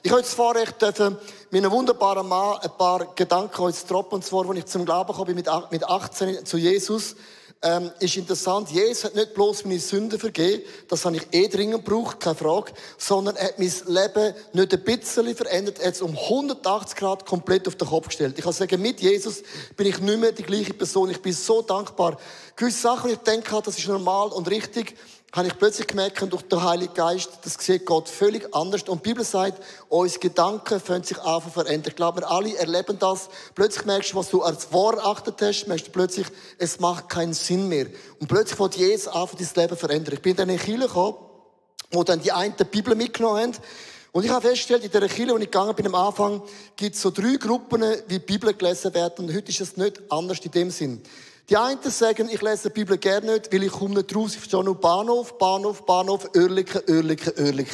Ich habe jetzt Vorrecht dürfen, mit einem wunderbaren Mann ein paar Gedanken zu droppen. Und zwar, als ich zum Glauben kam, mit 18 zu Jesus, ist interessant. Jesus hat nicht bloß meine Sünden vergeben, das habe ich dringend gebraucht, keine Frage, sondern er hat mein Leben nicht ein bisschen verändert, er hat es um 180 Grad komplett auf den Kopf gestellt. Ich kann sagen, mit Jesus bin ich nicht mehr die gleiche Person. Ich bin so dankbar. Gewisse Sachen, die ich denke, das ist normal und richtig, habe ich plötzlich gemerkt, durch den Heiligen Geist, das sieht Gott völlig anders. Und die Bibel sagt, unsere Gedanken können sich einfach verändern. Ich glaube, wir alle erleben das. Plötzlich merkst du, was du als wahr erachtet hast, merkst du plötzlich, es macht keinen Sinn mehr. Und plötzlich wird Jesus einfach dein Leben verändern. Ich bin dann in die Kirche gekommen, wo dann die einen die Bibel mitgenommen haben. Und ich habe festgestellt, in dieser Kirche, wo ich gegangen bin am Anfang, gibt es so 3 Gruppen, wie die Bibel gelesen werden. Und heute ist es nicht anders in dem Sinn. Die einen sagen, ich lese die Bibel gerne nicht, weil ich komme nicht raus. Ich verstehe nur Bahnhof, Oerlikon. Sie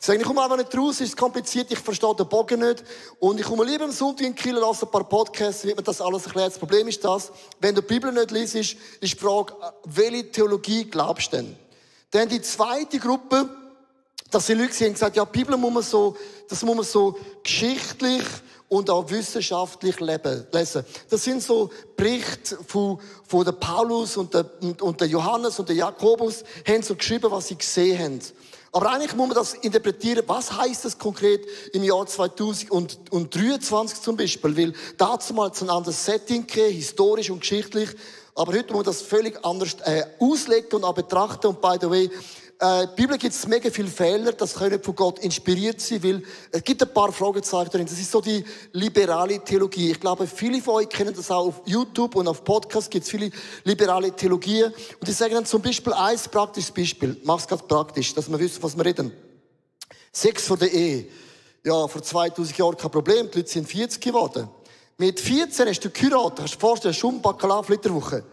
sagen, ich komme einfach nicht raus, es ist kompliziert, ich verstehe den Bogen nicht. Und ich komme lieber am Sonntag in Kiel, lasse ein paar Podcasts, wie man das alles erklärt. Das Problem ist das, wenn du die Bibel nicht liest, ist die Frage, welche Theologie glaubst du denn? Dann die zweite Gruppe, dass die Leute haben gesagt, ja, die Bibel muss man so geschichtlich und auch wissenschaftlich lesen. Das sind so Berichte von der Paulus und der Johannes und der Jakobus, haben so geschrieben, was sie gesehen haben. Aber eigentlich muss man das interpretieren, was heisst das konkret im Jahr 2023 zum Beispiel, weil dazu mal ein anderes Setting gegeben, historisch und geschichtlich, aber heute muss man das völlig anders auslegen und auch betrachten. Und by the way, in der Bibel gibt es mega viele Fehler, das können von Gott inspiriert sein, weil es gibt ein paar Fragezeichen drin. Das ist so die liberale Theologie. Ich glaube, viele von euch kennen das auch auf YouTube und auf Podcasts gibt es viele liberale Theologien. Und die sagen dann zum Beispiel ein praktisches Beispiel. Ich mache es ganz praktisch, dass wir wissen, was wir reden. Sex vor der Ehe. Ja, vor 2000 Jahren kein Problem, die Leute sind 40 geworden. Mit 14 hast du geheiratet, kannst du dir vorstellen, schon Bacalhau auf Literwoche.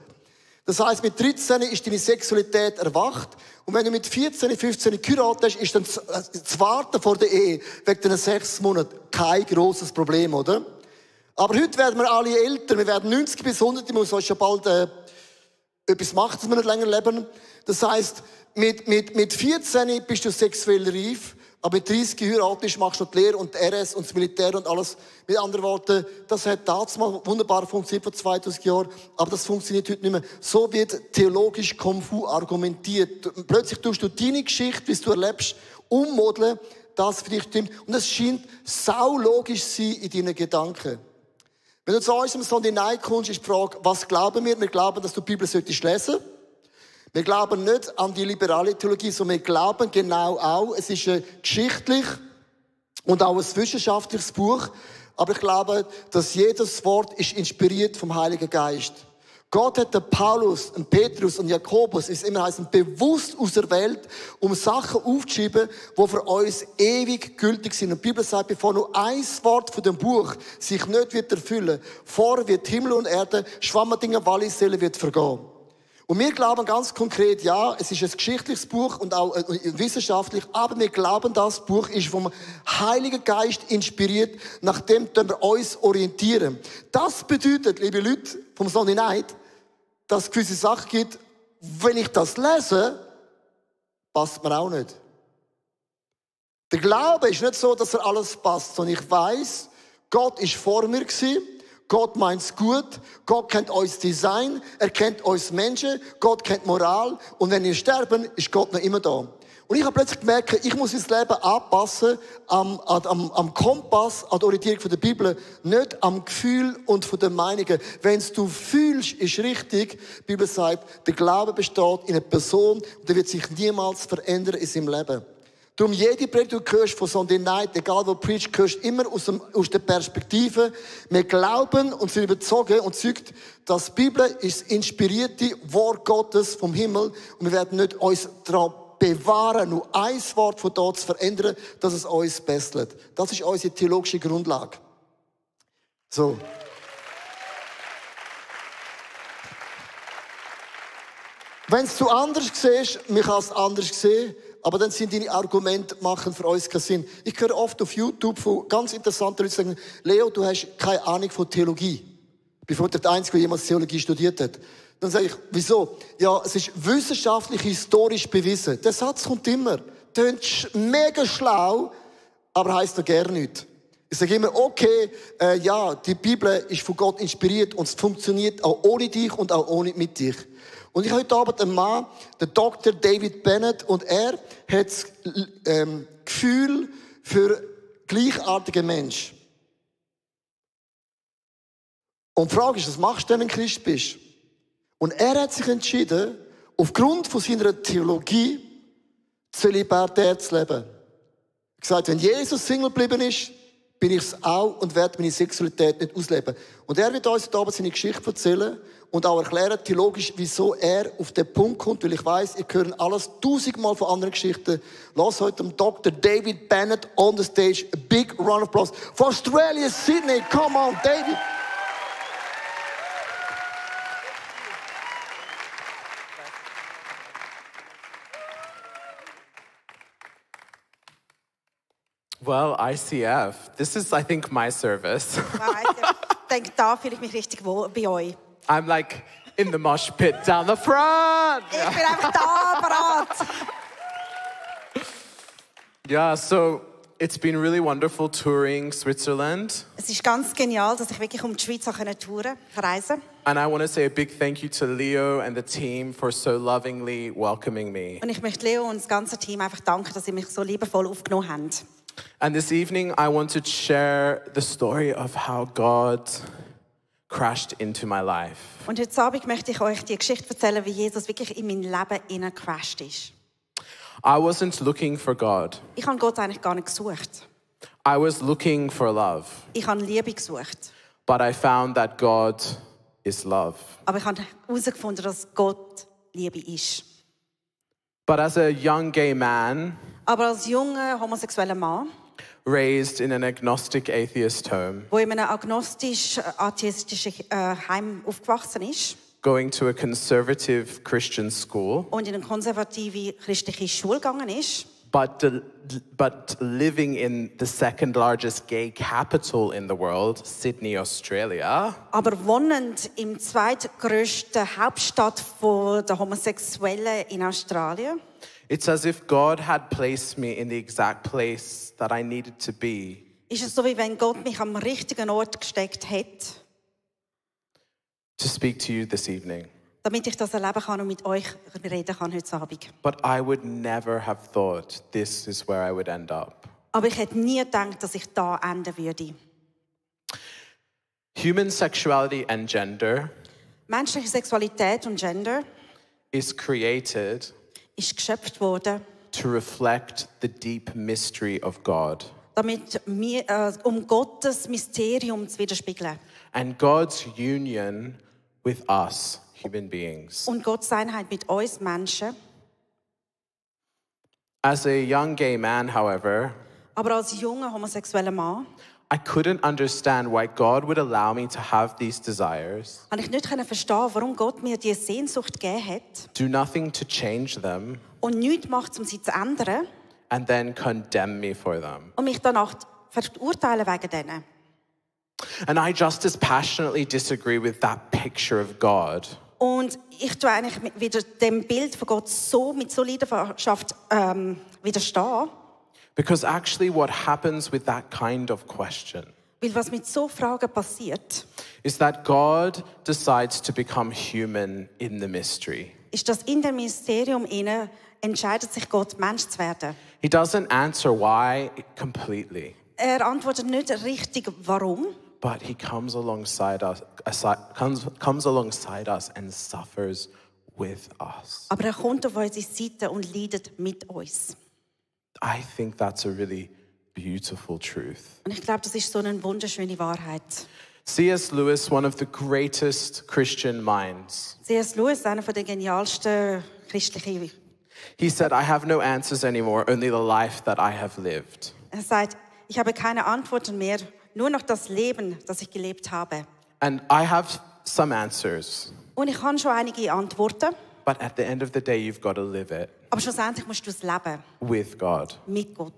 Das heisst, mit 13 ist deine Sexualität erwacht. Und wenn du mit 14, 15 geheiratet hast, ist dann das Warten vor der Ehe wegen den 6 Monaten kein grosses Problem, oder? Aber heute werden wir alle älter. Wir werden 90 bis 100. Ich muss euch schon bald etwas machen, dass wir nicht länger leben. Das heisst, mit 14 bist du sexuell reif. Aber mit 30 heiratest, machst du noch die Lehre und die RS und das Militär und alles. Mit anderen Worten, das hat damals wunderbar funktioniert vor 2000 Jahren, aber das funktioniert heute nicht mehr. So wird theologisch konfus argumentiert. Plötzlich tust du deine Geschichte, wie du erlebst, ummodeln, das für dich stimmt. Und es scheint saulogisch zu sein in deinen Gedanken. Wenn du zu unserem Sonntag hineinkommst, ist die Frage, was glauben wir? Wir glauben, dass du die Bibel lesen solltest. Wir glauben nicht an die liberale Theologie, sondern wir glauben genau auch, es ist ein geschichtlich und auch ein wissenschaftliches Buch, aber ich glaube, dass jedes Wort ist inspiriert vom Heiligen Geist. Gott hat den Paulus, den Petrus und Jakobus, wie es immer heisst, bewusst auserwählt, um Sachen aufzuschreiben, die für uns ewig gültig sind. Und die Bibel sagt, bevor nur ein Wort von dem Buch sich nicht wird erfüllen, vorher wird Himmel und Erde, Schwammerdinge, Wallisellen wird vergehen. Und wir glauben ganz konkret, ja, es ist ein geschichtliches Buch und auch wissenschaftlich, aber wir glauben, das Buch ist vom Heiligen Geist inspiriert, nach dem wir uns orientieren. Das bedeutet, liebe Leute vom Sunday Night, dass es gewisse Sachen gibt, wenn ich das lese, passt mir auch nicht. Der Glaube ist nicht so, dass alles passt, sondern ich weiss, Gott ist vor mir gewesen. Gott meint's gut. Gott kennt uns Design. Er kennt uns Menschen. Gott kennt Moral. Und wenn wir sterben, ist Gott noch immer da. Und ich habe plötzlich gemerkt, ich muss mein Leben anpassen am Kompass, an der Orientierung der Bibel, nicht am Gefühl und von den Meinungen. Wenn es du fühlst, ist richtig. Die Bibel sagt, der Glaube besteht in einer Person und der wird sich niemals verändern in seinem Leben. Darum, jede Predigt, die du hörst von Sunday Night, egal wo du preachst, hörst immer aus der Perspektive. Wir glauben und sind überzeugt und zeugt, dass die Bibel ist das inspirierte Wort Gottes vom Himmel und wir werden nicht uns daran bewahren, nur ein Wort von dort zu verändern, dass es uns bessert. Das ist unsere theologische Grundlage. So. Wenn du anders siehst, mich als anders sehen, aber dann sind deine Argumente machen für uns keinen Sinn. Ich höre oft auf YouTube von ganz interessanten Leuten sagen, Leo, du hast keine Ahnung von Theologie. Ich bin der Einzige, der jemals Theologie studiert hat. Dann sage ich, wieso? Ja, es ist wissenschaftlich, historisch bewiesen. Der Satz kommt immer. Tönt mega schlau, aber heisst noch gar nichts. Ich sage immer, okay, ja, die Bibel ist von Gott inspiriert und es funktioniert auch ohne dich und auch ohne mit dich. Und ich habe heute Abend einen Mann, den Dr. David Bennett, und er hat das Gefühl für gleichartige Menschen. Und die Frage ist, was machst du, wenn du ein Christ bist? Und er hat sich entschieden, aufgrund von seiner Theologie, zölibatär zu leben. Er hat gesagt, wenn Jesus Single geblieben ist, bin ich es auch und werde meine Sexualität nicht ausleben. Und er wird uns heute Abend seine Geschichte erzählen und auch erklären, theologisch, wieso er auf den Punkt kommt, weil ich weiss, ihr hört alles 1000-mal von anderen Geschichten. Lass heute dem Dr. David Bennett on the stage. A big round of applause. Von Australia, Sydney. Come on, David. Well, ICF, this is, I think, my service. Ich denke, da fühle ich mich richtig wohl bei euch. I'm like in the mosh pit down the front. Ich bin einfach da, bereit. Yeah, so it's been really wonderful touring Switzerland. Es ist ganz genial, dass ich wirklich die Schweiz touren reisen. And I want to say a big thank you to Leo and the team for so lovingly welcoming me. Und ich möchte Leo und das ganze Team einfach danken, dass sie mich so liebevoll aufgenommen haben. And this evening, I want to share the story of how God crashed into my life. Und heute Abend möchte ich euch die Geschichte erzählen, wie Jesus wirklich in mein Leben hineingecrashed ist. I wasn't looking for God. Ich habe Gott eigentlich gar nicht gesucht. I was looking for love. Ich habe Liebe gesucht. But I found that God is love. Aber ich habe herausgefunden, dass Gott Liebe ist. But as a young gay man, Aber als junger homosexueller Mann, raised in an agnostic atheist home, der in einem agnostisch-atheistischen Heim aufgewachsen ist going to a conservative Christian school, und in eine konservative christliche Schule gegangen ist, but living in the second largest gay capital in the world, Sydney, Australia, aber wohnend im zweitgrößten Hauptstadt der Homosexuellen in Australien, it's as if God had placed me in the exact place that I needed to be ist es so, wie wenn Gott mich am richtigen Ort gesteckt hat, to speak to you this evening. damit ich das erleben kann und mit euch reden kann heute Abend. But I would never have thought this is where I would end up. Aber ich hätte nie gedacht, dass ich da enden würde. Human sexuality and gender Menschliche Sexualität und Gender is created ist geschöpft worden, to reflect the deep mystery of God. damit wir, Gottes Mysterium zu widerspiegeln. And God's union with us, human beings. Und Gottes Einheit mit uns Menschen. As a young gay man, however, Aber als junger homosexueller Mann I couldn't understand why God would allow me to have these desires, konnte ich nicht verstehen, warum Gott mir diese Sehnsucht gegeben hat do nothing to change them, und nichts macht, um sie zu ändern and then condemn me for them. und mich danach verurteilen wegen denen. And I just as passionately disagree with that picture of God. Und ich tue eigentlich wieder dem Bild von Gott mit so Leidenschaft widerstehen. Because actually what happens with that kind of question Weil was mit so Fragen passiert, is that God decides to become human in the mystery. ist, dass in dem Mysterium entscheidet sich Gott, Mensch zu werden. He doesn't answer why completely, Er antwortet nicht richtig, warum, but he comes alongside us and suffers with us. aber er kommt auf unsere Seite und leidet mit uns. I think that's a really beautiful truth. Und ich glaube, das ist so eine wunderschöne Wahrheit. C.S. Lewis, one of the greatest Christian minds, C.S. Lewis, einer der genialsten christlichen. he said, I have no answers anymore, only the life that I have lived. Er sagt, ich habe keine Antworten mehr, nur noch das Leben, das ich gelebt habe. And I have some answers, Und ich habe schon einige Antworten, but at the end of the day, you've got to live it aber schlussendlich musst du es leben, with God. mit Gott.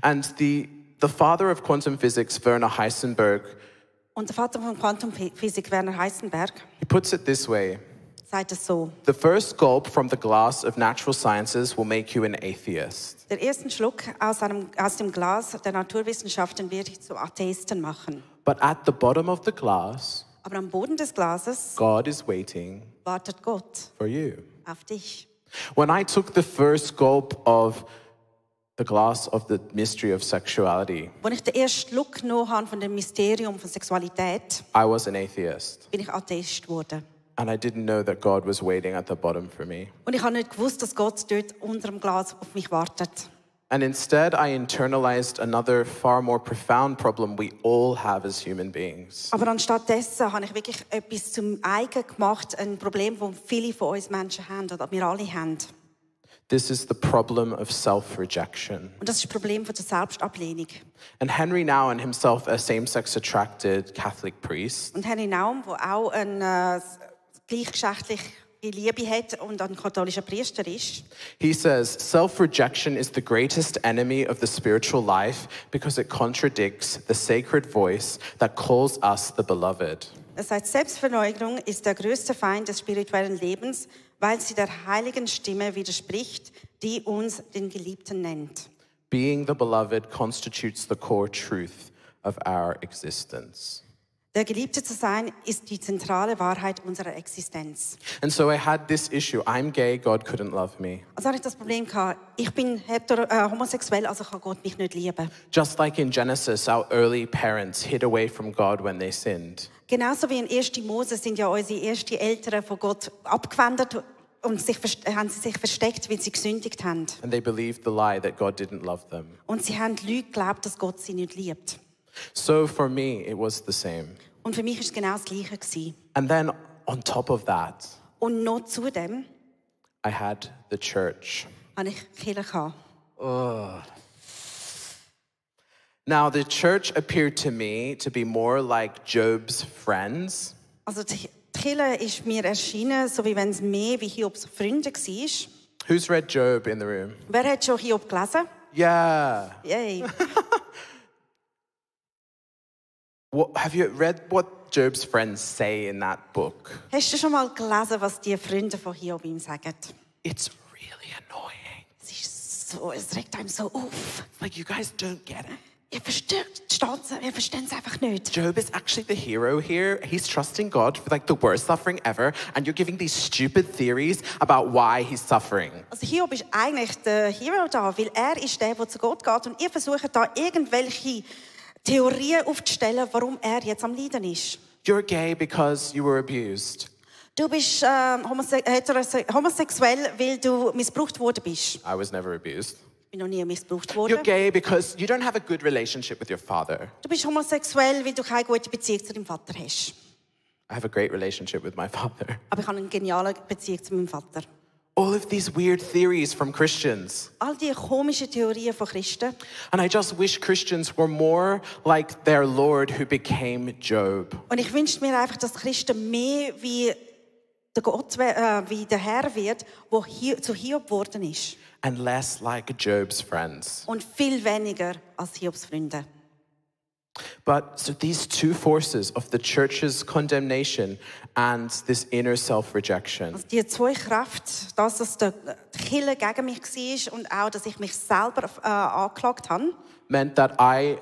And the father of quantum physics, Werner Heisenberg, Und der Vater von Quantumphysik, Werner Heisenberg, he puts it this way. sagt es so. The first gulp from the glass of natural sciences will make you an atheist. Der erste Schluck aus dem Glas der Naturwissenschaften wird dich zum Atheisten machen. But at the bottom of the glass, Aber am Boden des Glases God is waiting wartet Gott for you. auf dich. When I took the first gulp of the glass of the mystery of sexuality, Als ich den ersten Schluck genommen habe von dem Mysterium von Sexualität, I was an atheist. bin ich Atheist geworden. And I didn't know that God was waiting at the bottom for me. Und ich habe nicht gewusst, dass Gott dort unter dem Glas auf mich wartet. And instead, I internalized another far more profound problem we all have as human beings. Aber anstatt dessen habe ich wirklich etwas zum eigen gemacht, ein Problem, das viele von uns Menschen haben oder wir alle haben. This is the problem of self-rejection. Und das ist das Problem von der Selbstablehnung. And Henry Nouwen, himself a same-sex attracted Catholic priest, Und Henry Naum, der auch eine gleichgeschlechtliche Liebe hat und ein katholischer Priester ist, he says, self-rejection is the greatest enemy of the spiritual life because it contradicts the sacred voice that calls us the beloved. er sagt, Selbstverleugnung ist der größte Feind des spirituellen Lebens, weil sie der heiligen Stimme widerspricht, die uns den Geliebten nennt. Being the beloved constitutes the core truth of our existence. Der Geliebte zu sein ist die zentrale Wahrheit unserer Existenz. And so I had this issue. I'm gay, God couldn't love me. Also habe ich das Problem gehabt, ich bin homosexuell, also kann Gott mich nicht lieben. Just like in Genesis, our early parents hid away from God when they sinned. Genauso wie in 1. Mose sind ja unsere ersten Eltern von Gott abgewendet und haben sie sich versteckt, weil sie gesündigt haben. And they believed the lie that God didn't love them. Und sie haben die Leute geglaubt, dass Gott sie nicht liebt. So for me, it was the same. Und für mich war es genau das Gleiche gewesen. And then on top of that, Und noch zudem I had the church. hatte ich Kirche gehabt. Now, the church appeared to me to be more like Job's friends. Also die Kirche ist mir erschienen, so wie wenn es mehr wie Hiobs Freunde war. Who's read Job in the room? Wer hat schon Hiob gelesen? Yeah. Yay. Have you read what Job's friends say in that book? Hast du schon mal gelesen, was die Freunde von Hiob ihm sagen? It's really annoying. Es regt einem so auf. Like, you guys don't get it. Ihr versteht es einfach nicht. Job is actually the hero here. He's trusting God for like the worst suffering ever, and you're giving these stupid theories about why he's suffering. Also Hiob ist eigentlich der Hero da, weil er ist der zu Gott geht und ihr versucht da irgendwelche Theorien aufzustellen, warum er jetzt am Leiden ist. You're gay because you were abused. Du bist homosexuell, weil du missbraucht worden bist. I was never abused. Ich bin noch nie missbraucht You're worden. gay because you don't have a good relationship with your father. Du bist homosexuell, weil du keine gute Beziehung zu deinem Vater hast. I have a great relationship with my father. Aber ich habe eine geniale Beziehung zu meinem Vater. All of these weird theories from Christians. All die komischen Theorien von Christen. And I just wish Christians were more like their Lord who became Job. Und ich wünsche mir einfach, dass Christen mehr wie der Gott, wie der Herr wird, der zu Hiob geworden ist. And less like Job's friends. Und viel weniger als Hiobs Freunde. But so these two forces of the church's condemnation and this inner self-rejection Also die zwei Kräfte, das, dass der Kirche gegen mich war und auch, dass ich mich selber angeklagt habe, meant that I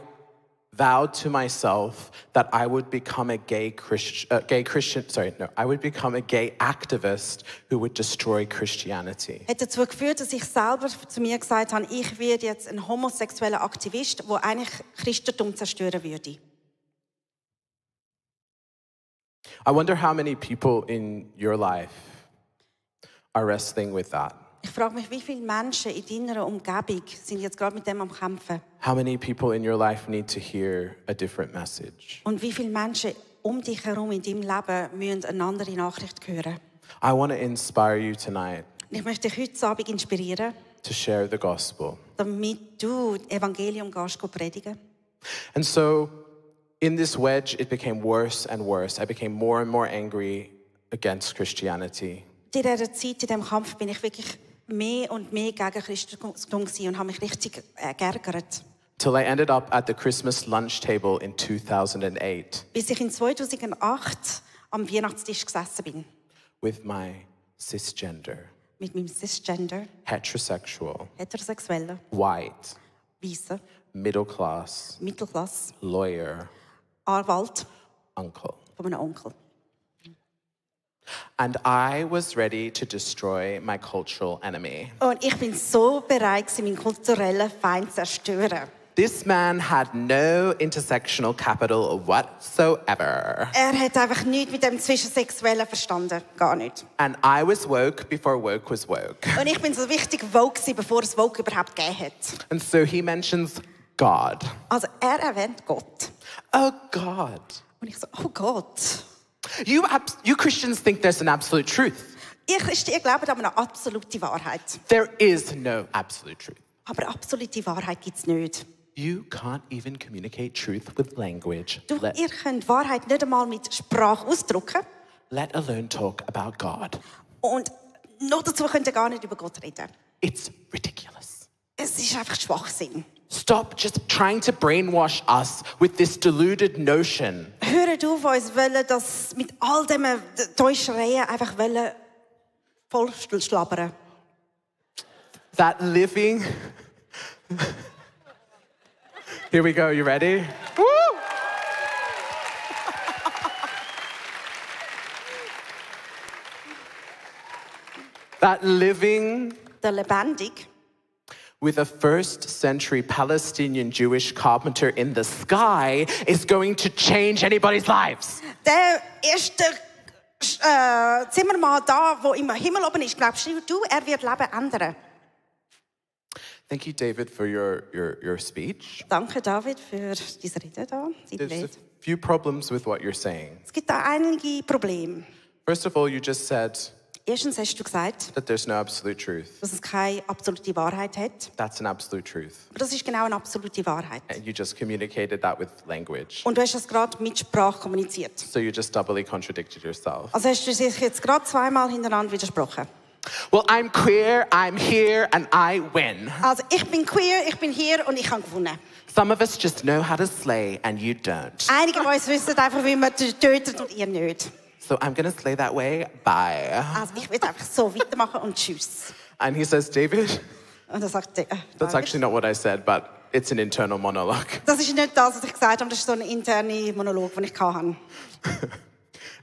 vowed to myself that I would become a I would become a gay activist who would destroy Christianity. hat dazu geführt, dass ich selber zu mir gesagt habe, ich werde jetzt ein homosexueller Aktivist, der eigentlich Christentum zerstören würde. I wonder how many people in your life are wrestling with that. Ich frage mich, wie viele Menschen in deiner Umgebung sind jetzt gerade mit dem am Kämpfen? How many people in your life need to hear a different message? Und wie viele Menschen um dich herum in deinem Leben müssen eine andere Nachricht hören? I want to inspire you tonight Und ich möchte dich heute Abend inspirieren, to share the gospel. damit du Evangelium gehst predigen. And so in this wedge, it became worse and worse. I became more and more angry against Christianity. In dieser Zeit, in diesem Kampf, bin ich wirklich mehr und mehr gegen Christentum gewesen und habe mich richtig geärgert. Till I ended up at the Christmas lunch table in 2008, Bis ich in 2008 am Weihnachtstisch gesessen bin. with my cisgender, mit meinem Cisgender, heterosexual, heterosexuellen, white, weißen, middle class, Mittelklasse, lawyer, Anwalt uncle. von einem Onkel. And I was ready to destroy my cultural enemy. Und ich bin so bereit, meinen kulturellen Feind zu zerstören. This man had no intersectional capital whatsoever. Er hat einfach nichts mit dem Zwischensexuellen verstanden. Gar nicht. And I was woke before woke was woke. Und ich bin so wichtig woke gewesen, bevor es woke überhaupt gegeben hat. And so he mentions God. Also er erwähnt Gott. Oh, God. Und ich so, oh Gott. You Christians think there's an absolute truth. Ihr Christen, ihr glaubt an eine absolute Wahrheit. There is no absolute truth. Aber absolute Wahrheit gibt es nicht. You can't even communicate truth with language, Ihr könnt Wahrheit nicht einmal mit Sprache ausdrücken. let alone talk about God. Und noch dazu könnt ihr gar nicht über Gott reden. It's ridiculous. Es ist einfach Schwachsinn. Stop just trying to brainwash us with this deluded notion Hört auf, uns wollen das mit all diesen Täuschereien einfach voll schlabbern. that living. Here we go, you ready? Woo! That living Der lebendig with a first century Palestinian Jewish carpenter in the sky is going to change anybody's lives. der erste Zimmermann da, der im Himmel oben ist, glaubst du, er wird Leben ändern? Thank you, David, for your speech. Danke, David, für diese Rede da. There's a few problems with what you're saying. Es gibt da einige Probleme. First of all, you just said Erstens hast du gesagt, that there's no absolute truth. dass es keine absolute Wahrheit hat. That's an absolute truth. Aber das ist genau eine absolute Wahrheit. And you just communicated that with language. Und du hast das gerade mit Sprache kommuniziert. So you just doubly contradicted yourself. Also hast du dich jetzt gerade zweimal hintereinander widersprochen. Well, I'm queer, I'm here, and I win. Also ich bin queer, ich bin hier und ich habe gewonnen. Some of us just know how to slay, and you don't. Einige von uns wissen einfach, wie man tötet und ihr nicht. So I'm gonna slay that way. Bye. Also ich will einfach so weitermachen und tschüss. And he says, David, Und er sagt, that's actually not what I said, but it's an internal monologue. das ist nicht das, was ich gesagt habe, das ist so ein interner Monolog, den ich hatte.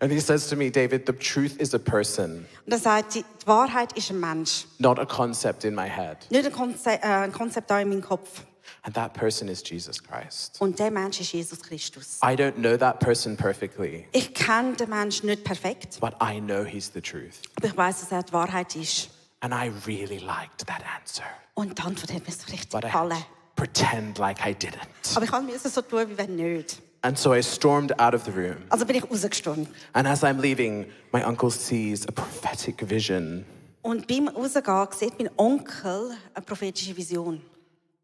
And he says to me, David, the truth is a person, Und er sagt, die Wahrheit ist ein Mensch, not a concept in my head. nicht ein Konzept da in meinem Kopf. And that person is Jesus Christ. Und der Mensch ist Jesus Christus. I don't know that person perfectly, Ich kenne den Menschen nicht perfekt, but I know he's the truth. aber ich weiß, dass er die Wahrheit ist. And I really liked that answer. Und die Antwort hat mir so richtig But I had gefallen. to pretend like I didn't. Aber ich musste so tun, wie wenn nicht. And so I stormed out of the room. Also bin ich rausgestanden. And as I'm leaving, my uncle sees a prophetic vision. Und beim Rausgehen sieht mein Onkel eine prophetische Vision.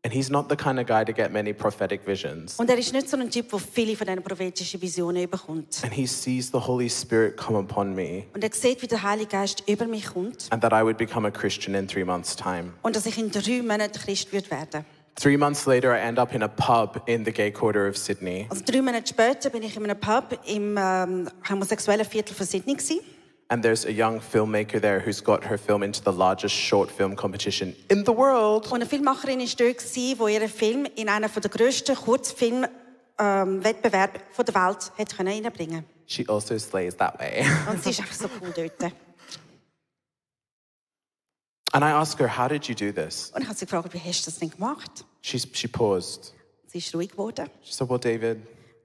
And he's not the kind of guy to get many prophetic visions. Und er ist nicht so ein Typ, der viele von diesen prophetischen Visionen bekommt. And he sees the Holy Spirit come upon me Und er sieht, wie der Heilige Geist über mich kommt. and that I would become a Christian in 3 months' time. Und dass ich in 3 Monaten Christ wird werden. 3 months later, I end up in a pub in the gay quarter of Sydney. Also 3 Monate später bin ich in einem Pub im homosexuellen Viertel von Sydney gewesen. And there's a young filmmaker there who's got her film into the largest short film competition in the world. Und eine Filmmacherin war dort, die ihren Film in einen der grössten Kurzfilmwettbewerbe der Welt hat reinbringen konnte. She also slays that way. Und sie ist einfach so cool dort. And I asked her, how did you do this? Und ich habe sie gefragt, wie hast du das denn gemacht? She paused. Sie ist ruhig geworden. She said, well, David,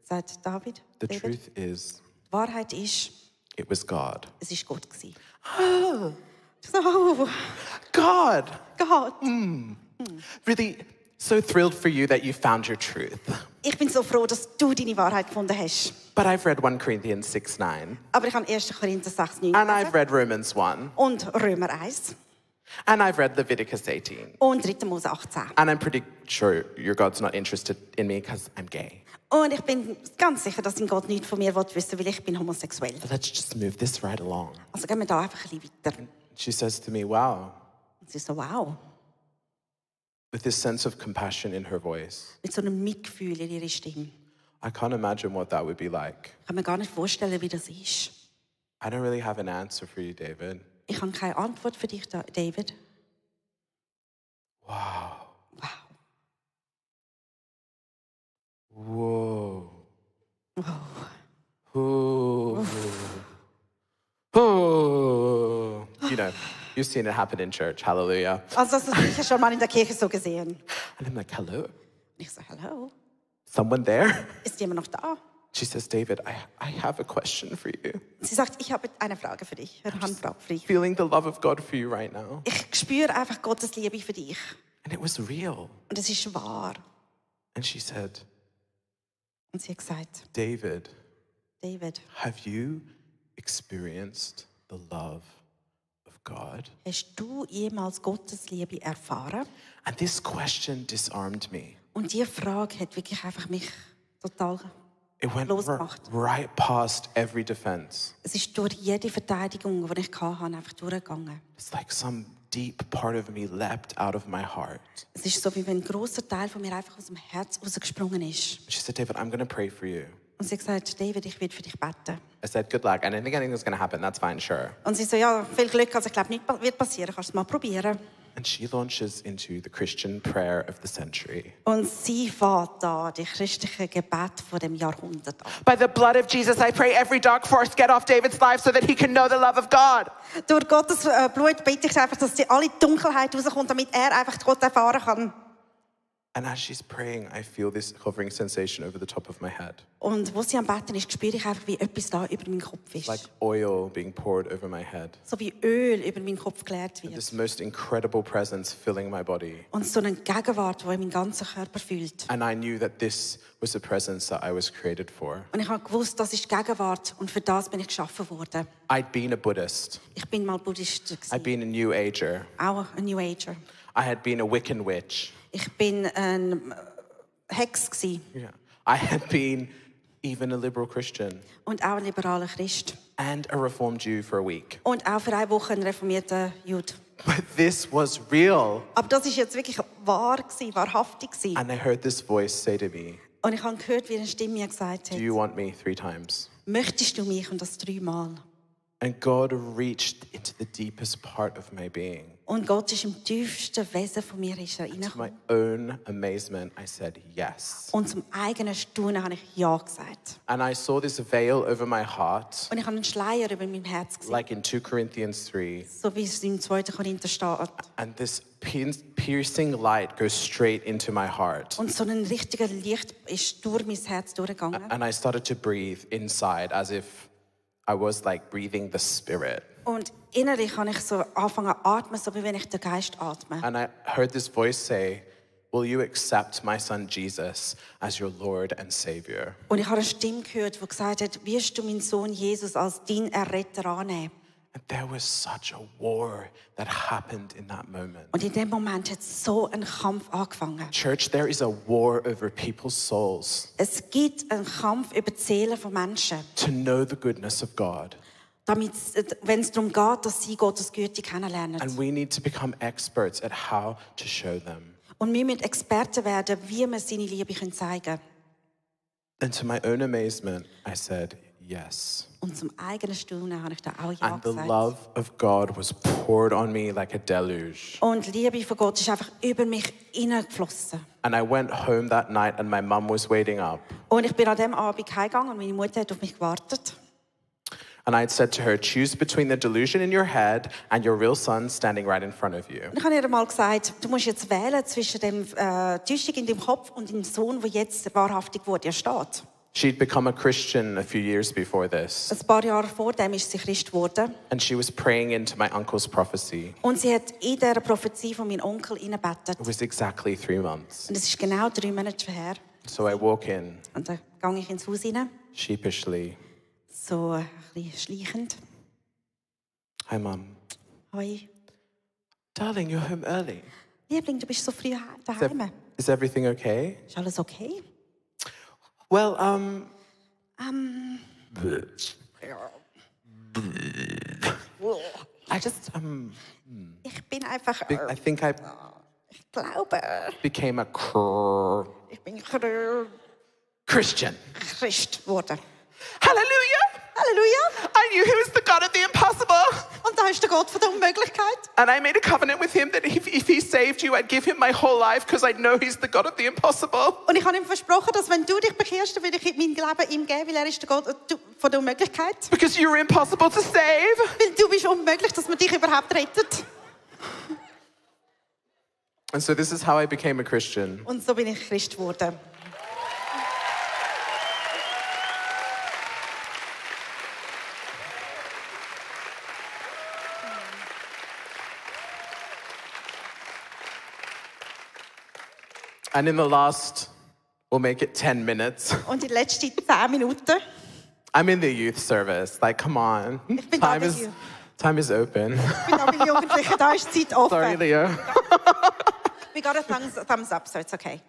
Sie sagt, David, the David, truth is, die Wahrheit ist, it was God. es war Gott gewesen. Ich so, oh, God! Gott. Really so thrilled for you that you found your truth. Ich bin so froh, dass du deine Wahrheit gefunden hast. But I've read 1 Corinthians 6:9, Aber ich habe 1. Korinther 6,9 and I've read Romans 1, und Römer 1 and I've read Leviticus 18. und 3. Mose 18. And I'm pretty sure your God's not interested in me because I'm gay. Und ich bin ganz sicher, dass dein Gott nichts von mir wissen will, weil ich bin homosexuell. Let's just move this right along. Also gehen wir da einfach ein bisschen weiter. She says to me, wow, Und sie so, wow, with this sense of compassion in her voice. mit so einem Mitgefühl in ihrer Stimme. I can't imagine what that would be like. Ich kann mir gar nicht vorstellen, wie das ist. I don't really have an answer for you, David. Ich habe keine Antwort für dich, David. Wow. Wow. Whoa. Ooh. Ooh. You know, you've seen it happen in church. Hallelujah. Also das habe ich schon mal in der Kirche so gesehen. And I'm like, hello? Ich so, hello, Someone there? ist jemand noch da? She says, David, I have a question for you. Sie sagt, ich habe eine Frage für dich, eine Handfrage für dich. Feeling the love of God for you right now. Ich spüre einfach Gottes Liebe für dich. And it was real. Und es ist wahr. And she said, Und sie hat gesagt, David, have you experienced the love of God? Hast du jemals Gottes Liebe erfahren? And this question disarmed me. Und diese Frage hat wirklich einfach mich total It went losgemacht. right past every defense. Es ist durch jede Verteidigung, die ich hatte, einfach durchgegangen. It's like some deep part of me leapt out of my heart. Es ist so, wie wenn ein grosser Teil von mir einfach aus dem Herz rausgesprungen ist. She said, David, I'm going to pray for you. Und sie hat gesagt, David, ich will für dich beten. I said, good luck. And I think anything that's going to happen, that's fine, sure. Und sie so, ja, viel Glück, also ich glaube, nichts wird passieren, kannst du es mal probieren. And she launches into the Christian prayer of the century. Und sie fährt da die christliche Gebet von dem Jahrhundert an. By the blood of Jesus, I pray every dark force get off David's life so that he can know the love of God. Durch Gottes Blut bitte ich einfach, dass die alle Dunkelheit rauskommt, damit er einfach Gott erfahren kann. And as she's praying, I feel this hovering sensation over the top of my head. Und wo sie am Betten ist, spüre ich einfach, wie etwas da über meinen Kopf ist. Like oil being poured over my head. So wie Öl über meinen Kopf geleert wird. This most incredible presence filling my body. Und so eine Gegenwart, die meinen ganzen Körper füllt. And I knew that this was the presence that I was created for. Und ich habe gewusst, das ist die Gegenwart und für das bin ich geschaffen worden. I'd been a Buddhist. Ich bin mal Buddhist I'd been a New Ager. auch ein New Ager. I had been a Wiccan witch. Ich bin ein Hex gsi Yeah. I had been even a liberal Christian. und auch ein liberaler Christ. And a Reformed Jew for a week. Und auch für eine Woche ein reformierter Jude. But this was real. Aber das ist jetzt wirklich wahr gsi, wahrhaftig gsi. And I heard this voice say to me, Und ich habe gehört, wie eine Stimme mir gesagt do hat, you want me 3 times? möchtest du mich? Und das 3-mal. And God reached into the deepest part of my being. Und Gott ist im tiefsten Wesen von mir To my reingekommen. own amazement, I said yes. Und zum eigenen Staunen habe ich Ja gesagt. And I saw this veil over my heart, Und ich habe einen Schleier über meinem Herz gesehen. like in 2 Corinthians 3. So wie es im 2. Korinther steht. And this piercing light goes straight into my heart. Und so ein richtiger Licht ist durch mein Herz durchgegangen. And I started to breathe inside as if I was like breathing the Spirit. Und innerlich habe ich so angefangen zu atmen, so wie wenn ich den Geist atme. And I heard this voice say, will you accept my son Jesus as your Lord and Savior? Und ich habe eine Stimme gehört, die gesagt hat, wirst du meinen Sohn Jesus als deinen Erretter annehmen? And there was such a war that happened in that moment. Und in dem Moment hat so ein Kampf angefangen. Church, there is a war over people's souls Es gibt einen Kampf über die Seelen von Menschen, to know the goodness of God. damit, wenn es darum geht, dass sie Gottes Güte kennenlernen. And we need to become experts at how to show them. Und wir müssen Experten werden, wie wir seine Liebe zeigen können. And to my own amazement, I said, yes. Und zum eigenen Staunen habe ich da auch Ja And the gesagt. love of God was poured on me like a deluge. Und die Liebe von Gott ist einfach über mich hineingeflossen. And I went home that night and my mum was waiting up. Und ich bin an dem Abend heimgegangen und meine Mutter hat auf mich gewartet. And I had said to her, choose between the delusion in your head and your real son standing right in front of you. Und ich habe ihr mal gesagt, du musst jetzt wählen zwischen dem Täuschung in deinem Kopf und dem Sohn, der jetzt wahrhaftig vor dir steht. She'd become a Christian a few years before this. Ein paar Jahre vor dem ist sie Christ geworden. And she was praying into my uncle's prophecy. Und sie hat in dieser Prophezie von meinem Onkel hineingebetet. It was exactly 3 months. Und es ist genau 3 Monate her. So I walk in, Und dann gehe ich ins Haus hinein, sheepishly. so ein bisschen schleichend. Hi, Mum. Hoi. Darling, you're home early. Liebling, du bist so früh daheim. Is everything okay? Ist alles okay? Well, I just, Ich bin einfach, I think I ich glaube, became a ich bin Christian. Christ geworden. Hallelujah! Halleluja. I knew he was the God of the impossible. Und da ist der Gott von der Unmöglichkeit. And I made a covenant with him that if he saved you, I'd give him my whole life because I know he's the God of the impossible. Und ich habe ihm versprochen, dass wenn du dich bekehrst, dann würde ich mein Leben ihm geben, weil er ist der Gott von der Unmöglichkeit. Because you were impossible to save. Weil du bist unmöglich, dass man dich überhaupt rettet. And so this is how I became a Christian. Und so bin ich Christ geworden. And in the last, we'll make it 10 minutes. Und die letzten 10 Minuten. I'm in the youth service. Like, come on. Ich bin da bei you. Time is open. Ich bin da bei Jugendlichen, da ist die Zeit offen. Sorry, Leo. We got a thumbs up, so it's okay.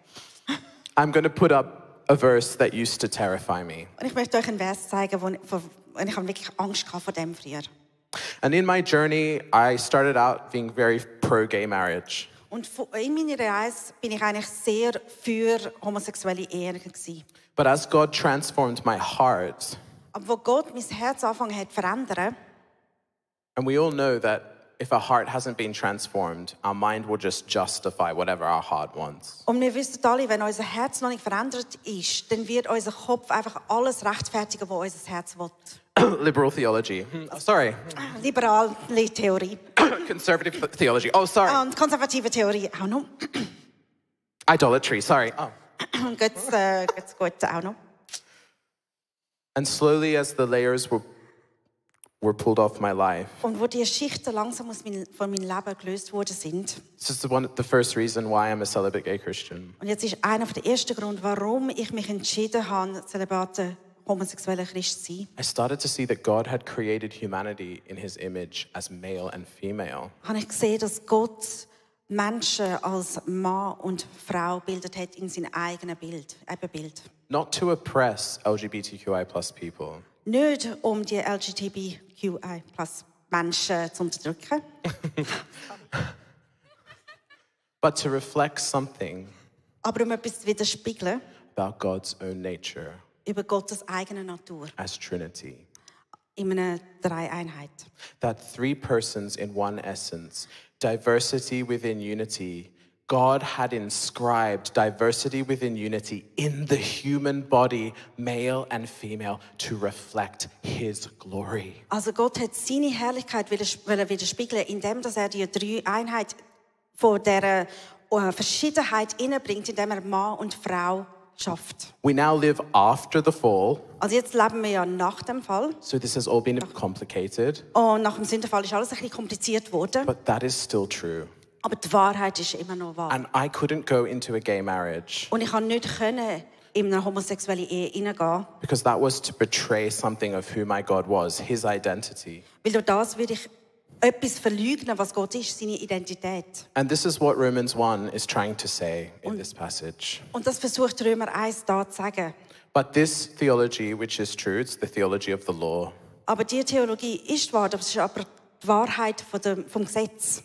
I'm going to put up a verse that used to terrify me. Und ich möchte euch einen Vers zeigen, wo ich habe wirklich Angst hatte vor dem früher. And in my journey, I started out being very pro-gay marriage. Und in meiner Reise bin ich eigentlich sehr für homosexuelle Ehen gewesen. But as God transformed my heart, Aber wo Gott mein Herz angefangen hat zu verändern, and we all know that if our heart hasn't been transformed, our mind will just justify whatever our heart wants. und wir wissen alle, wenn unser Herz noch nicht verändert ist, dann wird unser Kopf einfach alles rechtfertigen, was unser Herz will. Liberal theology. Sorry. Liberale Theorie. Conservative theology. Oh, sorry. Und konservative Theorie auch noch. Idolatry. Sorry. Oh. Und Götz gut auch noch. And slowly, as the layers were pulled off my life, Und wo die Schichten langsam von meinem Leben gelöst worden sind. this is the first reason why I'm a celibate gay Christian. Und jetzt ist einer der ersten Gründe, warum ich mich entschieden habe, zölibater homosexueller Christ zu sein. I started to see that God had created humanity in his image as male and female. Habe ich gesehen, dass Gott Menschen als Mann und Frau bildet hat in seinem eigenen Ebenbild. Not to oppress LGBTQI+ people, Nicht um die LGBTQI+ Menschen zu unterdrücken, but to reflect something aber um etwas zu widerspiegeln about God's own nature über Gottes eigene Natur as Trinity. in einer Dreieinheit. That three persons in one essence, diversity within unity. God had inscribed diversity within unity in the human body, male and female, to reflect his glory. Also Gott hat seine Herrlichkeit widerspiegeln, indem dass er die Dreieinheit von dieser Verschiedenheit innebringt, indem er Mann und Frau schafft. We now live after the fall, Also jetzt leben wir ja nach dem Fall. so this has all been complicated, Und nach dem Sündenfall ist alles ein bisschen kompliziert worden. but that is still true. Aber die Wahrheit ist immer noch wahr. And I couldn't go into a gay marriage Und ich konnte nicht in eine homosexuelle Ehe hineingehen. because that was to betray something of who my God was, his identity. Weil durch das würde ich etwas verleugnen, was Gott ist, seine Identität. And this is what Romans 1 is trying to say in this passage. Und das versucht Römer 1 da zu sagen. But this theology, which is true, it's the theology of the law, Aber die Theologie ist wahr, das ist aber die Wahrheit vom Gesetz.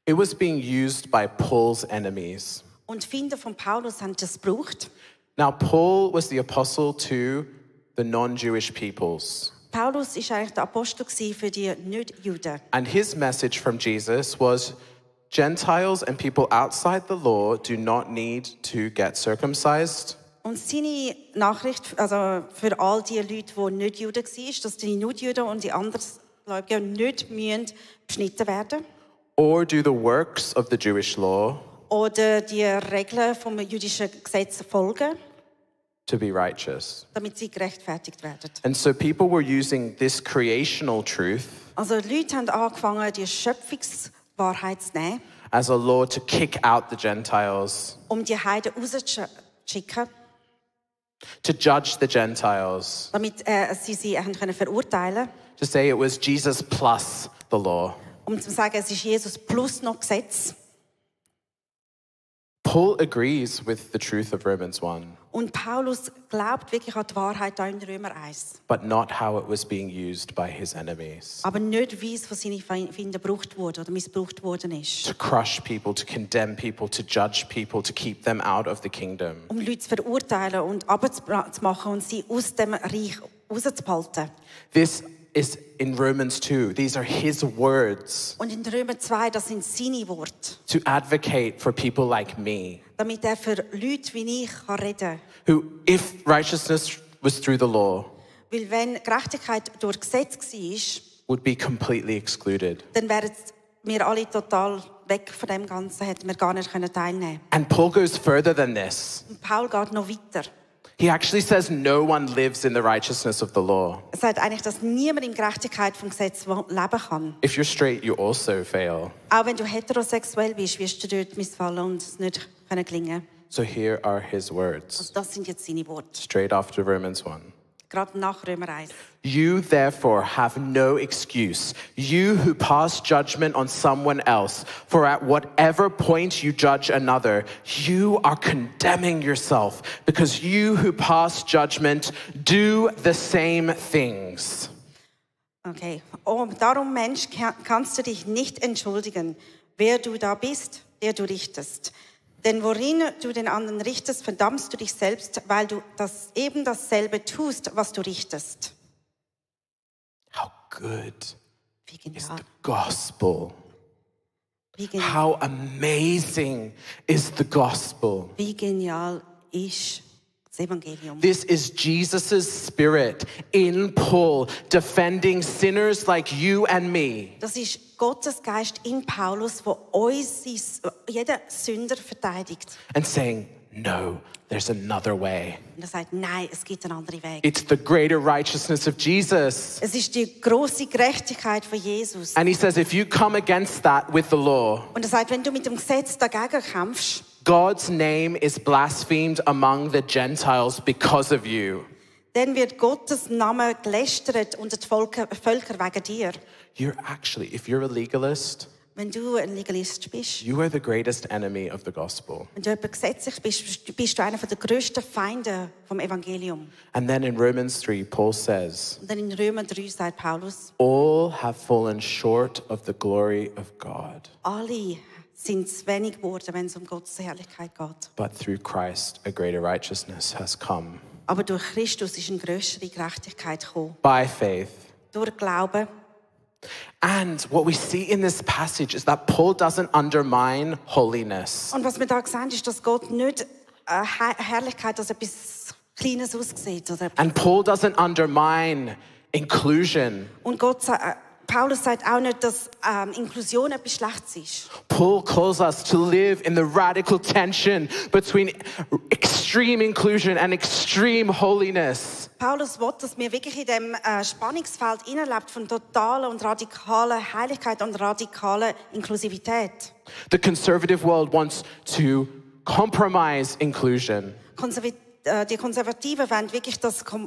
it was being used by Paul's enemies. Und die Finder von Paulus haben das gebraucht. Now, Paul was the apostle to the non-Jewish peoples. Paulus war eigentlich der Apostel für die Nicht-Juden. And his message from Jesus was, Gentiles and people outside the law do not need to get circumcised. Und seine Nachricht, also für all die Leute, die nicht Juden waren, dass die Nicht-Juden und die Andersgläubigen nicht beschnitten werden Or do the works of the Jewish law oder die Regeln vom jüdischen Gesetz folgen, to be righteous. damit sie gerechtfertigt werden. And so people were using this creational truth Also die Leute haben angefangen, die Schöpfungswahrheit zu nehmen, as a law to kick out the Gentiles, um die Heiden rauszuschicken, to judge the Gentiles, damit sie haben können verurteilen, to say it was Jesus plus the law. um zu sagen, es ist Jesus plus noch Gesetz. Paul agrees with the truth of Romans 1, Und Paulus glaubt wirklich an die Wahrheit da in Römer 1. but not how it was being used by his enemies. Aber nicht, wie es von seinen Feinden gebraucht wurde oder missbraucht worden ist. To crush people, to condemn people, to judge people, to keep them out of the kingdom. Um Leute zu verurteilen und abzumachen und sie aus dem Reich rauszuhalten. This is in Romans 2. These are his words Und in Römer 2, das sind seine Worte, to advocate for people like me, damit er für Leute wie ich reden kann. who, if righteousness was through the law, Weil wenn Gerechtigkeit durch Gesetz war, would be completely excluded. dann wären wir alle total weg von dem Ganzen, hätten wir gar nicht teilnehmen können. And Paul goes further than this. Und Paul geht noch weiter. He actually says no one lives in the righteousness of the law. Er sagt eigentlich, dass niemand in Gerechtigkeit vom Gesetz leben kann. If you're straight, you also fail. Auch wenn du heterosexuell bist, wirst du dort missfallen und es nicht gelingen. So here are his words, Also das sind jetzt seine Worte, straight after Romans 1. gerade nach Römer 1. You therefore have no excuse, you who pass judgment on someone else, for at whatever point you judge another, you are condemning yourself, because you who pass judgment do the same things. Okay. Oh, darum, Mensch, kannst du dich nicht entschuldigen, wer du da bist, der du richtest. Denn worin du den anderen richtest, verdammst du dich selbst, weil du eben dasselbe tust, was du richtest. How good Wie is genial. the gospel? Wie genial. How amazing is the gospel? Wie genial ist das Evangelium. This is Jesus' spirit in Paul, defending sinners like you and me. Das ist Gottes Geist in Paulus, der uns, jeden Sünder verteidigt. And saying, no, there's another way. Und er sagt, nein, es gibt einen anderen Weg. It's the greater righteousness of Jesus. Es ist die große Gerechtigkeit von Jesus. And he says, if you come against that with the law, Und er sagt, wenn du mit dem Gesetz dagegen kämpfst, God's name is blasphemed among the Gentiles because of you. dann wird Gottes Name gelästert unter die Völker wegen dir. You're actually, if you're a legalist, Wenn du ein Legalist bist, you are the greatest enemy of the gospel. wenn du jemand gesetzlich bist, bist du einer der grössten Feinde vom Evangelium. And then in Romans 3, Paul says, Und dann in Römer 3 sagt Paulus, all have fallen short of the glory of God, alle sind zu wenig geworden, wenn es um Gottes Herrlichkeit geht. but through Christ a greater righteousness has come. Aber durch Christus ist eine größere Gerechtigkeit gekommen. By faith. Durch Glauben. And what we see in this passage is that Paul doesn't undermine holiness. Und was wir da sehen, ist, dass Gott nicht Herrlichkeit als etwas Kleines aussieht. Oder And Paul doesn't undermine inclusion. und Paulus sagt auch nicht, dass Inklusion etwas Schlechtes ist. Paul calls us to live in the radical tension between extreme inclusion and extreme holiness. Paulus will, dass wir wirklich in dem Spannungsfeld leben von totaler und radikaler Heiligkeit und radikaler Inklusivität. The conservative world wants to compromise inclusion. Die Konservativen wollen wirklich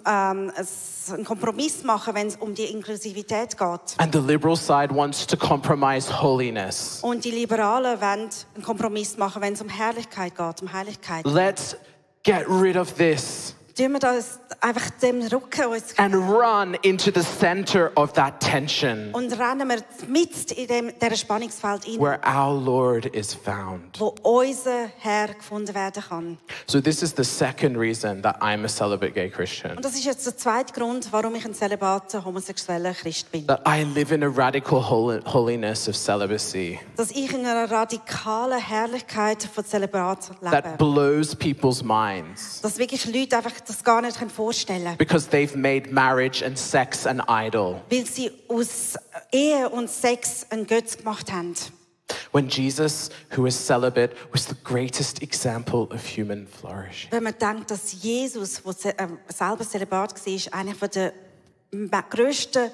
einen Kompromiss machen, wenn es um die Inklusivität geht. And the liberal side wants to compromise holiness. Und die Liberalen wollen einen Kompromiss machen, wenn es um Herrlichkeit geht, um Heiligkeit. Let's get rid of this Tun wir das einfach dem Rücken uns and run into the center of that tension und rennen wir mit in dieser Spannungsfeld rein, where our Lord is found. wo unser Herr gefunden werden kann. So this is the second reason that I'm a celibate gay Christian. Und das ist jetzt der zweite Grund, warum ich ein zelibater homosexueller Christ bin. That I live in a radical holiness of celibacy Dass ich in einer radikalen Herrlichkeit von Zelibat that lebe. blows people's minds Dass wirklich Leute einfach das gar nicht vorstellen können. because they've made marriage and sex an idol. Weil sie aus Ehe und Sex einen Götz gemacht haben. When Jesus, who is celibate, was the greatest example of human flourishing. Wenn man denkt, dass Jesus, der selber Zelibat war, einer der grössten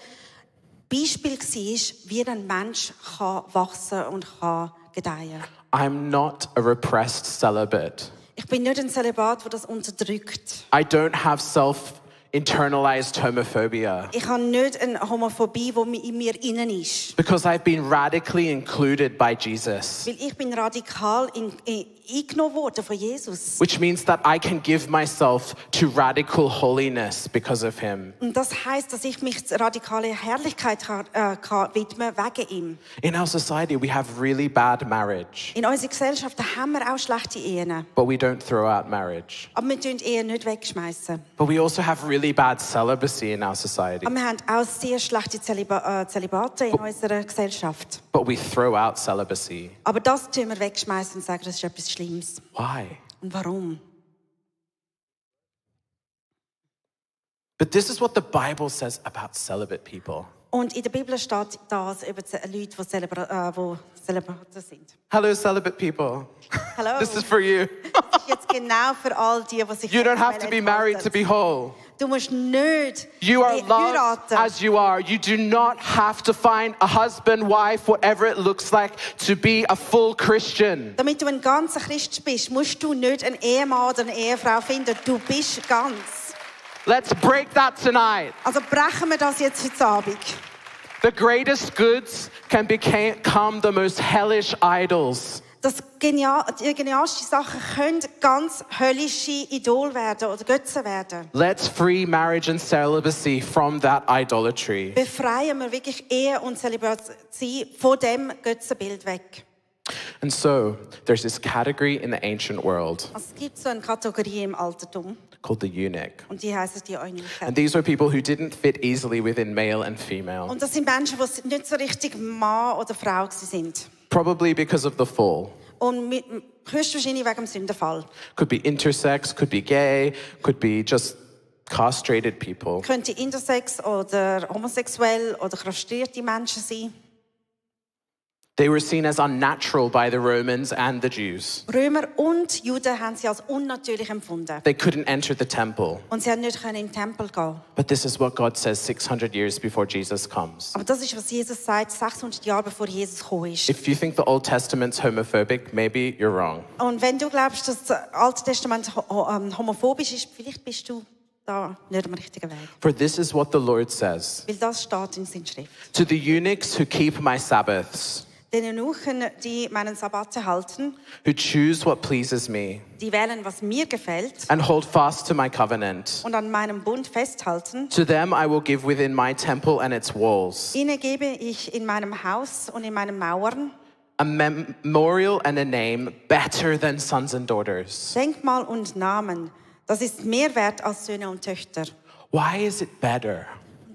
Beispiele war, wie ein Mensch kann wachsen und kann gedeihen. I'm not a repressed celibate. Ich bin nicht ein Zelibat, der das unterdrückt. I don't have self-internalized homophobia Ich habe nicht eine Homophobie, die in mir innen ist. because I've been radically included by Jesus. Weil ich bin radikal eingenommen worden von Jesus. Which means that I can give myself to radical holiness because of him. Und das heisst, dass ich mich der radikalen Herrlichkeit kann widmen wegen ihm. In our society, we have really bad marriage, In unserer Gesellschaft haben wir auch schlechte Ehen. but we don't throw out marriage. Aber wir tun Ehen nicht wegschmeißen. But we also have really bad celibacy in our society, Aber wir haben auch sehr schlechte Zölibate in unserer Gesellschaft. but we throw out celibacy. Aber das tun wir wegschmeißen und sagen, das ist etwas Schlimmes. Why? Und warum? But this is what the Bible says about celibate people. Und in der Bibel steht das über Leute, die Zölibaten sind. Hello, celibate people. Hallo. This is for you. Das ist jetzt genau für all die sich You don't have to be married to be whole. Du musst nicht You are loved heiraten. as you are. You do not have to find a husband, wife, whatever it looks like, to be a full Christian. Damit du ein ganzer Christ bist, musst du nicht einen Ehemann oder eine Ehefrau finden. Du bist ganz. Let's break that tonight. Also brechen wir das jetzt heute Abend. The greatest goods can become the most hellish idols. Die genialsten Sachen können ganz höllische Idole werden oder Götzen werden. Let's free marriage and celibacy from that idolatry. Befreien wir wirklich Ehe und Zölibat von dem Götzenbild weg. And so, there's this category in the ancient world Also es gibt so eine Kategorie im Altertum called the eunuch. und die heißen die Eunuchen. And these were people who didn't fit easily within male and female, Und das sind Menschen, die nicht so richtig Mann oder Frau sind. probably because of the fall. Und höchstwahrscheinlich wegen dem Sündenfall. Could be intersex, could be gay, could be just castrated people. Könnte intersex oder homosexuell oder kastrierte Menschen sein. They were seen as unnatural by the Romans and the Jews. Römer und Juden haben sie als unnatürlich empfunden. They couldn't enter the temple. Und sie haben nicht in den Tempel gehen. But this is what God says 600 years before Jesus comes. Aber das ist, was Jesus sagt, 600 Jahre bevor Jesus gekommen ist. If you think the Old Testament's homophobic, maybe you're wrong. Und wenn du glaubst, dass das Alte Testament homophobisch ist, vielleicht bist du da nicht am richtigen Weg. For this is what the Lord says. Weil das steht in seiner Schrift. To the eunuchs who keep my Sabbaths, Den Eunuchen, die meinen Sabbat halten, who choose what pleases me, die wählen, was mir gefällt and hold fast to my covenant. und an meinem Bund festhalten, To them I will give within my temple and its walls ihnen gebe ich in meinem Haus und in meinen Mauern a memorial and a name better than sons and daughters. Denkmal und Namen. Das ist mehr wert als Söhne und Töchter. Why is it better?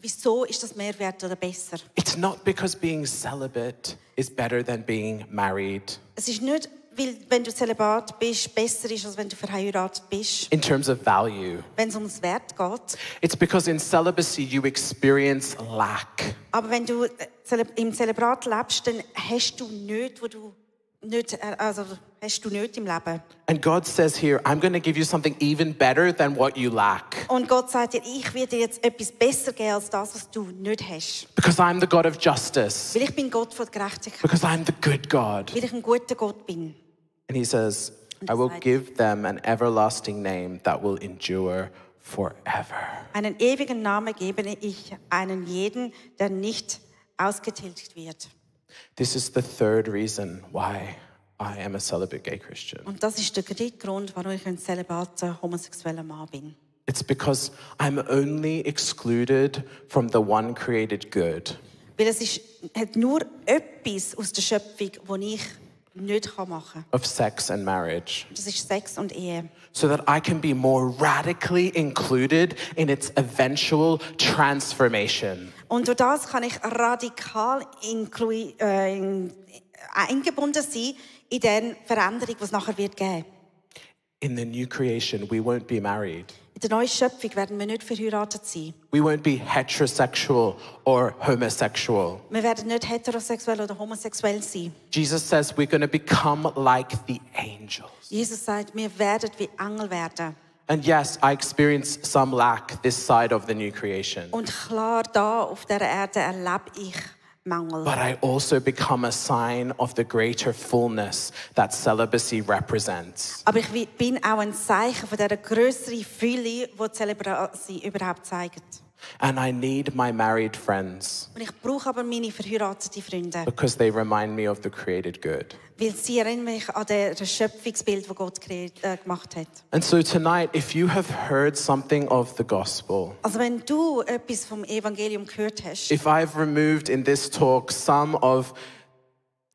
Wieso ist das mehr wert oder besser? It's not because being celibate is better than being married Es ist nicht, weil wenn du Zölibat bist, besser ist, als wenn du verheiratet bist. in terms of value. Wenn es ums Wert geht. It's because in celibacy you experience lack. Aber wenn du im Zelibrat lebst, dann hast du nicht, wo du nicht, also hast du nicht im Leben. And God says here, I'm going to give you something even better than what you lack. Und Gott sagt dir, ich werde dir jetzt etwas besser geben als das, was du nicht hast. Because I'm the God of justice. Weil ich bin Gott von der Gerechtigkeit. Because I'm the good God. Weil ich ein guter Gott bin. And he says, I will give them an everlasting name that will endure forever. Einen ewigen Namen gebe ich einen jeden, der nicht ausgetilgt wird. This is the third reason why I am a celibate gay Christian. Und das ist der dritte Grund, warum ich ein zelibater homosexueller Mann bin. It's because I'm only excluded from the one created good. Weil hat nur etwas aus der Schöpfung, das ich nicht machen kann. Of sex and marriage, Das ist Sex und Ehe. so that I can be more radically included in its eventual transformation. Und durch das kann ich radikal eingebunden sein in der Veränderung, die es nachher wird geben. In the new creation, we won't be married. In der neuen Schöpfung werden wir nicht verheiratet sein. We won't be heterosexual or homosexual. Wir werden nicht heterosexuell oder homosexuell sein. Jesus says we're going to become like the angels. Jesus sagt, wir werden wie Engel werden. And yes, I experience some lack this side of the new creation. Und klar, da auf dieser Erde erlebe ich Mangel. But I also become a sign of the greater fullness that celibacy represents. Aber ich bin auch ein Zeichen von dieser grösseren Fülle, die Zelebrasi überhaupt zeigt. And I need my married friends Und ich brauche aber meine verheirateten Freunde, because they remind me of the created good. weil sie erinnern mich an das Schöpfungsbild, das Gott gemacht hat. And so tonight, if you have heard something of the gospel, Also wenn du etwas vom Evangelium gehört hast, if I've removed in this talk some of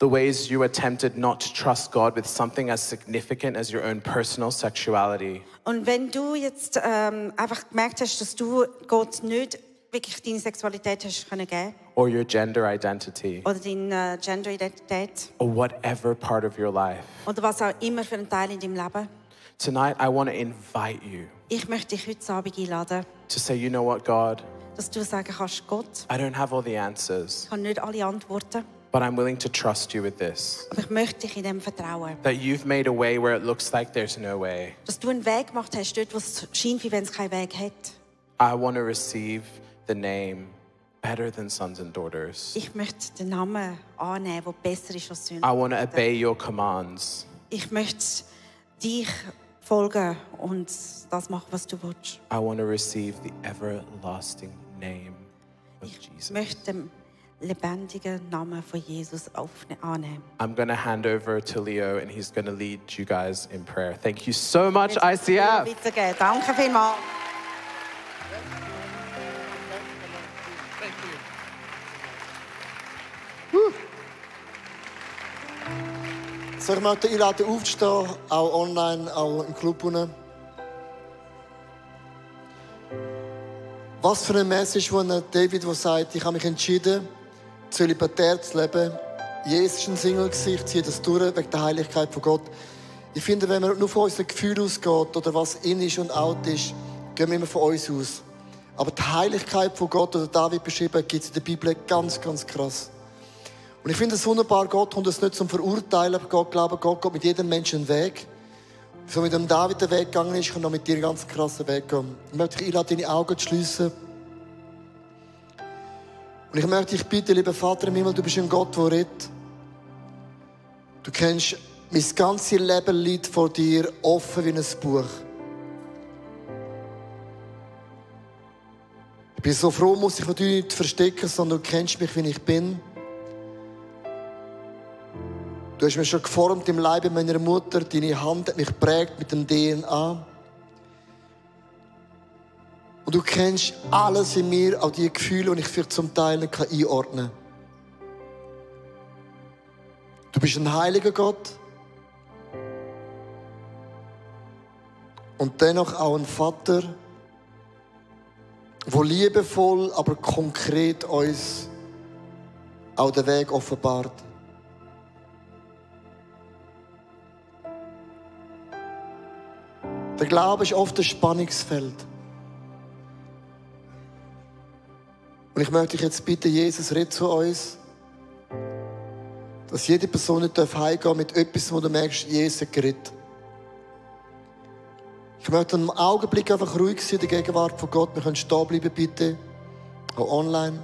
the ways you attempted not to trust God with something as significant as your own personal sexuality, und wenn du jetzt einfach gemerkt hast, dass du Gott nicht wirklich deine Sexualität hast können geben or your gender identity, oder deine Genderidentität or whatever part of your life, oder was auch immer für ein Teil in deinem Leben, tonight I want to invite you ich möchte dich heute Abend einladen, to say, you know what, God, dass du sagen kannst, Gott, I don't have all the answers, ich habe nicht alle Antworten, but I'm willing to trust you with this. aber ich möchte dich in dem vertrauen. That you've made a way where it looks like there's no way. Dass du einen Weg gemacht hast, dort wo es scheint, wie wenn es keinen Weg hat. I want to receive the name better than sons and daughters. Ich möchte den Namen annehmen, der besser ist als Sünde. I want to obey your commands. Ich möchte dich folgen und das machen, was du willst. I want to receive the everlasting name of Ich Jesus. möchte den lebendigen Namen von Jesus annehmen. I'm going to hand over to Leo and he's going to lead you guys in prayer. Thank you so much, Leo ICF. weitergeben. Danke vielmals. So, ich möchte einladen, aufzustehen, auch online, auch im Club unten. Was für eine Message, wo David sagt, ich habe mich entschieden, zölibatär zu leben. Jesus war ein Single, ich ziehe das durch wegen der Heiligkeit von Gott. Ich finde, wenn man nur von unseren Gefühlen ausgeht oder was in ist und out ist, gehen wir immer von uns aus. Aber die Heiligkeit von Gott, oder David beschrieben, gibt es in der Bibel ganz, ganz krass. Und ich finde es wunderbar, Gott kommt es nicht zum Verurteilen, aber Gott glaubt, Gott geht mit jedem Menschen einen Weg. So mit dem David den Weg gegangen ist, kann er mit dir einen ganz krassen Weg gehen. Ich möchte dich einladen, deine Augen zu schliessen. Und ich möchte dich bitten, lieber Vater im Himmel, du bist ein Gott, der redet. Du kennst mein ganzes Leben liegt vor dir offen wie ein Buch. Ich bin so froh, muss ich von dir nicht verstecken, sondern du kennst mich, wie ich bin. Du hast mich schon geformt im Leib meiner Mutter. Deine Hand hat mich geprägt mit dem DNA. Und du kennst alles in mir, auch die Gefühle, die ich vielleicht zum Teil nicht einordnen kann. Du bist ein heiliger Gott. Und dennoch auch ein Vater, der liebevoll, aber konkret uns auch den Weg offenbart. Der Glaube ist oft ein Spannungsfeld. Und ich möchte dich jetzt bitten, Jesus, red zu uns, dass jede Person nicht heimgehen darf mit etwas, wo du merkst, Jesus hat geredet. Ich möchte einen Augenblick einfach ruhig sein in der Gegenwart von Gott. Wir können stehen bleiben, bitte. Auch online.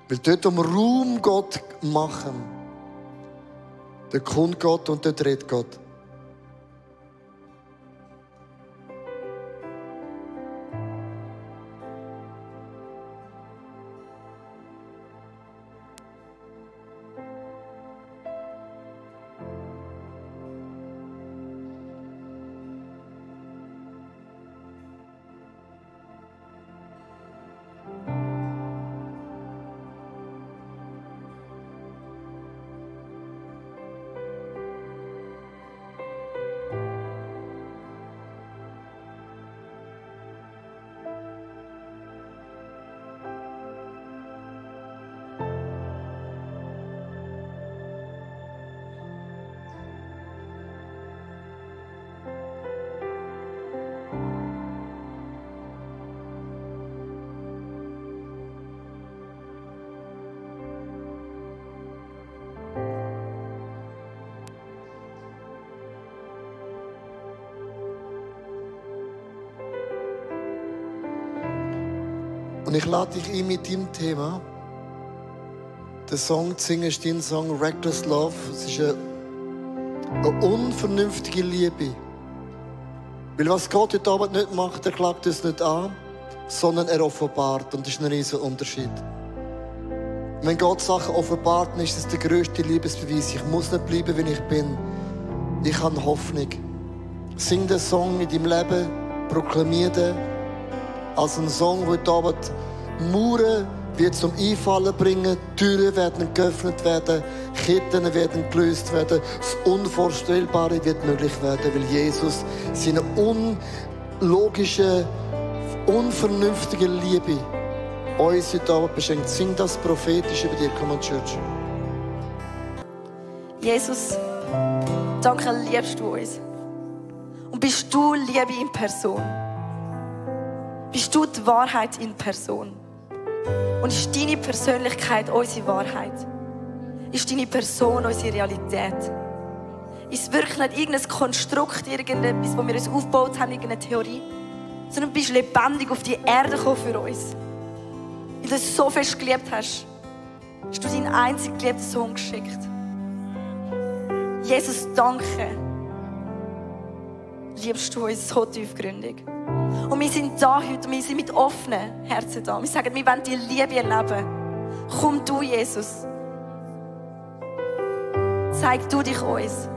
Weil dort Raum Gott machen, dort kommt Gott und dort redet Gott. Und ich lade dich ein mit deinem Thema. Den Song zu singen ist dein Song Reckless Love. Es ist eine unvernünftige Liebe. Weil was Gott heute Abend nicht macht, er klagt uns nicht an, sondern er offenbart. Und das ist ein riesiger Unterschied. Wenn Gott Sachen offenbart, dann ist das der grösste Liebesbeweis. Ich muss nicht bleiben, wie ich bin. Ich habe Hoffnung. Sing den Song in deinem Leben, proklamier den als einen Song, der heute Abend Mauern wird zum Einfallen bringen, Türen werden geöffnet werden, Ketten werden gelöst werden, das Unvorstellbare wird möglich werden, weil Jesus seine unlogische, unvernünftige Liebe uns heute Abend beschenkt. Sing das prophetisch über dir, Come on Church. Jesus, danke, liebst du uns. Und bist du Liebe in Person. Bist du die Wahrheit in Person. Und ist deine Persönlichkeit unsere Wahrheit? Ist deine Person unsere Realität? Ist es wirklich nicht irgendein Konstrukt, irgendetwas, das wir uns aufgebaut haben, irgendeine Theorie? Sondern du bist lebendig auf die Erde gekommen für uns. Weil du uns so fest geliebt hast, hast du deinen einzigen geliebten Sohn geschickt. Jesus, danke. Liebst du uns so tiefgründig. Und wir sind da heute, wir sind mit offenen Herzen da. Wir sagen, wir wollen die Liebe erleben. Komm du, Jesus. Zeig du dich uns.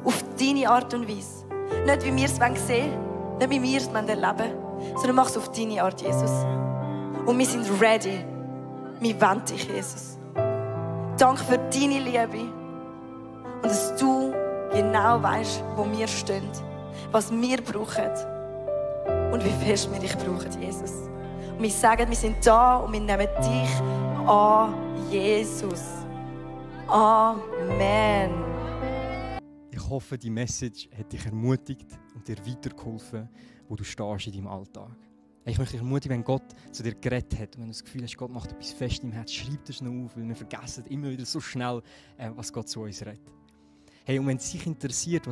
Auf deine Art und Weise. Nicht wie wir es sehen wollen, nicht wie wir es erleben wollen, sondern mach es auf deine Art, Jesus. Und wir sind ready. Wir wollen dich, Jesus. Danke für deine Liebe. Und dass du genau weißt, wo wir stehen, was wir brauchen. Und wie fest wir dich brauchen, Jesus. Und wir sagen, wir sind da und wir nehmen dich an, Jesus. Amen. Ich hoffe, die Message hat dich ermutigt und dir weitergeholfen, wo du stehst in deinem Alltag. Ich möchte dich ermutigen, wenn Gott zu dir geredet hat und wenn du das Gefühl hast, Gott macht etwas fest im Herz, schreib das noch auf, weil wir vergessen immer wieder so schnell, was Gott zu uns redet. Hey, und wenn es dich interessiert,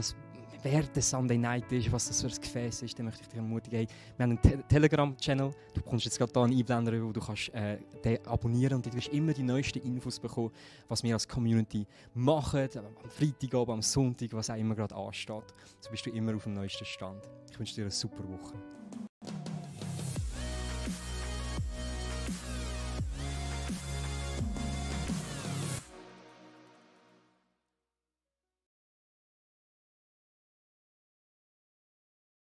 wer der Sunday Night ist, was das für ein Gefäß ist, dann möchte ich dich ermutigen, hey, wir haben einen Telegram-Channel, du bekommst jetzt gerade hier einen Einblender, wo du kannst, den abonnieren und du wirst immer die neuesten Infos bekommen, was wir als Community machen, am Freitagabend, am Sonntag, was auch immer gerade ansteht. So bist du immer auf dem neuesten Stand. Ich wünsche dir eine super Woche.